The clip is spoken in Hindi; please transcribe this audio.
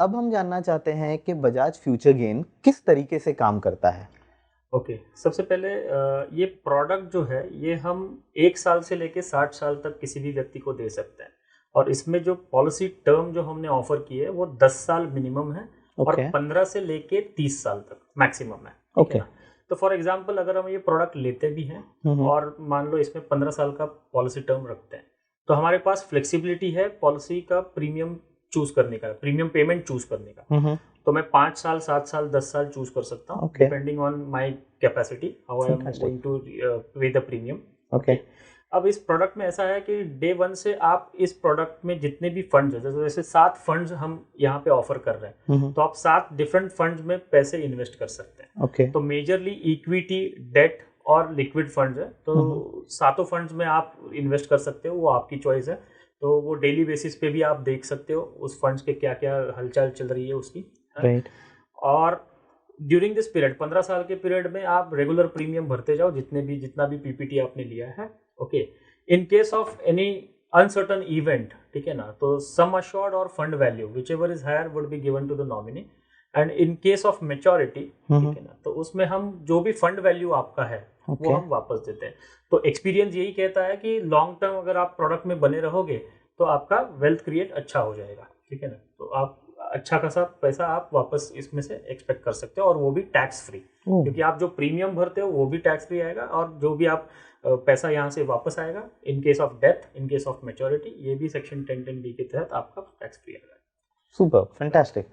अब हम जानना चाहते हैं कि बजाज फ्यूचर गेन किस तरीके से काम करता है। ओके सबसे पहले ये प्रोडक्ट जो है ये हम 1 साल से लेके 60 साल तक किसी भी व्यक्ति को दे सकते हैं। और इसमें जो पॉलिसी टर्म जो हमने ऑफर की है वो 10 साल मिनिमम है और ओके 15 से लेके 30 साल तक मैक्सिमम है, ठीक ओके है ना। तो फॉर एग्जांपल अगर हम ये प्रोडक्ट लेते भी हैं और मान लो इसमें 15 साल का पॉलिसी टर्म रखते हैं तो हमारे पास फ्लेक्सिबिलिटी है पॉलिसी का प्रीमियम चूज करने का, प्रीमियम पेमेंट चूज करने का। तो मैं 5 साल 7 साल 10 साल चूज कर सकता हूँ Okay. Depending on my capacity how I am Fantastic. Going to pay the premium. Okay अब इस प्रोडक्ट में ऐसा है कि डे वन से आप इस प्रोडक्ट में जितने भी फंड्स हैं जैसे 7 फंड्स हम यहाँ पे ऑफर कर रहे हैं तो आप 7 डिफरेंट फंड्स में पैसे इन्वेस्ट कर सकते हैं। ओके तो मेजरली इक्विटी, डेट और लिक्विड फंड्स है तो सातों फंड्स में आप इन्वेस्ट कर सकते हो, वो आपकी चॉइस है। तो वो डेली बेसिस पे भी आप देख सकते हो उस फंड्स के क्या क्या हलचल चल रही है उसकी, राइट और ड्यूरिंग दिस पीरियड 15 साल के पीरियड में आप रेगुलर प्रीमियम भरते जाओ जितना भी पीपीटी आपने लिया है। Okay in case of any uncertain event, ठीक है ना, तो सम अश्योर्ड और fund value whichever is higher would be given to the nominee. And in case of maturity, ठीक है ना, तो उसमें हम जो भी फंड वैल्यू आपका है वो हम वापस देते हैं। तो एक्सपीरियंस यही कहता है कि लॉन्ग टर्म अगर आप प्रोडक्ट में बने रहोगे तो आपका वेल्थ क्रिएट अच्छा हो जाएगा, ठीक है ना। तो आप अच्छा खासा पैसा आप वापस इसमें से एक्सपेक्ट कर सकते हो और वो भी टैक्स फ्री, क्योंकि आप जो प्रीमियम भरते हो वो भी टैक्स फ्री आएगा और जो भी आप पैसा यहाँ से वापस आएगा इन case of death, in case of maturity, ये भी सेक्शन 10(10)(b) के तहत आपका टैक्स फ्री आएगा। Super fantastic.